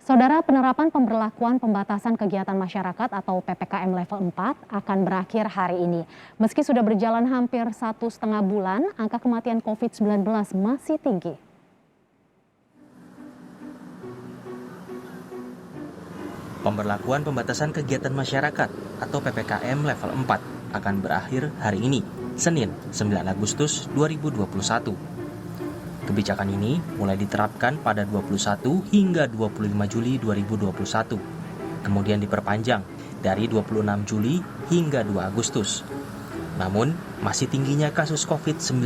Saudara, penerapan pemberlakuan pembatasan kegiatan masyarakat atau PPKM level 4 akan berakhir hari ini. Meski sudah berjalan hampir 1,5 bulan, angka kematian COVID-19 masih tinggi. Pemberlakuan pembatasan kegiatan masyarakat atau PPKM level 4 akan berakhir hari ini, Senin 9 Agustus 2021. Kebijakan ini mulai diterapkan pada 21 hingga 25 Juli 2021, kemudian diperpanjang dari 26 Juli hingga 2 Agustus. Namun, masih tingginya kasus COVID-19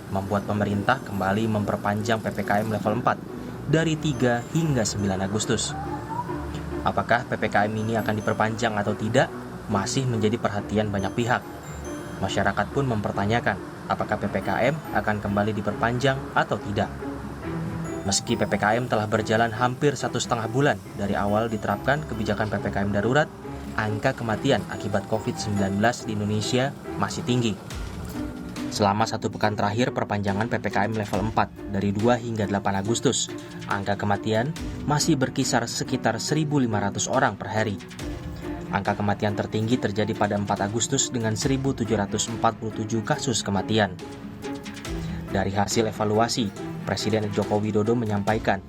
membuat pemerintah kembali memperpanjang PPKM level 4 dari 3 hingga 9 Agustus. Apakah PPKM ini akan diperpanjang atau tidak, masih menjadi perhatian banyak pihak. Masyarakat pun mempertanyakan apakah PPKM akan kembali diperpanjang atau tidak. Meski PPKM telah berjalan hampir 1,5 bulan dari awal diterapkan kebijakan PPKM darurat, angka kematian akibat COVID-19 di Indonesia masih tinggi. Selama 1 pekan terakhir perpanjangan PPKM level 4 dari 2 hingga 8 Agustus, angka kematian masih berkisar sekitar 1.500 orang per hari. Angka kematian tertinggi terjadi pada 4 Agustus dengan 1.747 kasus kematian. Dari hasil evaluasi, Presiden Joko Widodo menyampaikan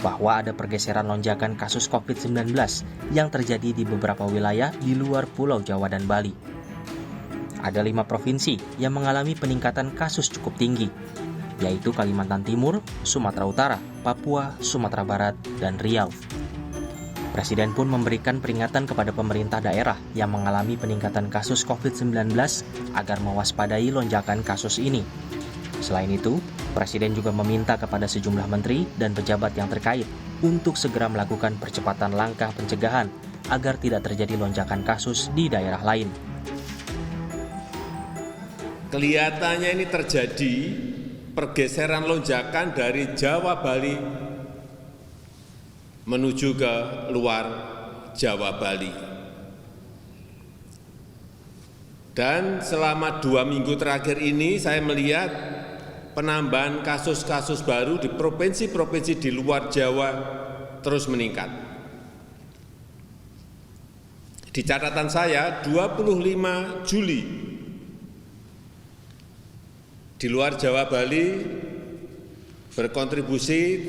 bahwa ada pergeseran lonjakan kasus COVID-19 yang terjadi di beberapa wilayah di luar Pulau Jawa dan Bali. Ada 5 provinsi yang mengalami peningkatan kasus cukup tinggi, yaitu Kalimantan Timur, Sumatera Utara, Papua, Sumatera Barat, dan Riau. Presiden pun memberikan peringatan kepada pemerintah daerah yang mengalami peningkatan kasus COVID-19 agar mewaspadai lonjakan kasus ini. Selain itu, Presiden juga meminta kepada sejumlah menteri dan pejabat yang terkait untuk segera melakukan percepatan langkah pencegahan agar tidak terjadi lonjakan kasus di daerah lain. Kelihatannya ini terjadi pergeseran lonjakan dari Jawa Bali menuju ke luar Jawa Bali. Dan selama 2 minggu terakhir ini saya melihat penambahan kasus-kasus baru di provinsi-provinsi di luar Jawa terus meningkat. Di catatan saya 25 Juli di luar Jawa Bali berkontribusi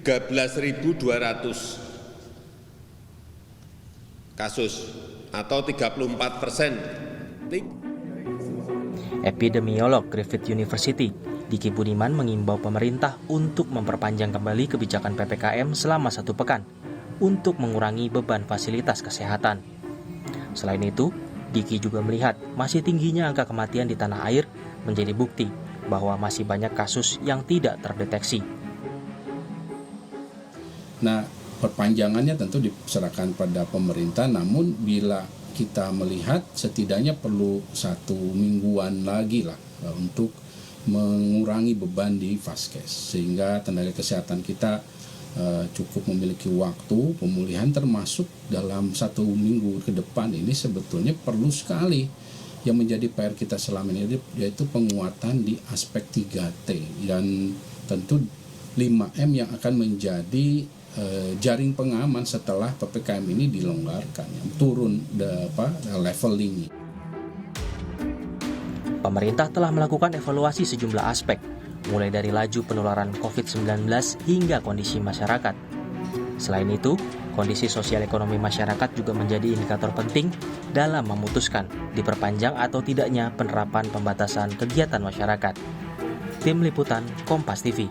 13.200 kasus atau 34%. Epidemiolog Griffith University, Diki Budiman mengimbau pemerintah untuk memperpanjang kembali kebijakan PPKM selama 1 pekan untuk mengurangi beban fasilitas kesehatan. Selain itu, Diki juga melihat masih tingginya angka kematian di tanah air menjadi bukti bahwa masih banyak kasus yang tidak terdeteksi. Nah, perpanjangannya tentu diserahkan pada pemerintah, namun bila kita melihat setidaknya perlu 1 mingguan lagi lah untuk mengurangi beban di Vaskes, sehingga tenaga kesehatan kita cukup memiliki waktu pemulihan, termasuk dalam 1 minggu ke depan ini sebetulnya perlu sekali yang menjadi PR kita selama ini, yaitu penguatan di aspek 3T dan tentu 5M yang akan menjadi jaring pengaman setelah PPKM ini dilonggarkan, turun leveling. Pemerintah telah melakukan evaluasi sejumlah aspek, mulai dari laju penularan COVID-19 hingga kondisi masyarakat. Selain itu, kondisi sosial ekonomi masyarakat juga menjadi indikator penting dalam memutuskan diperpanjang atau tidaknya penerapan pembatasan kegiatan masyarakat. Tim Liputan Kompas TV.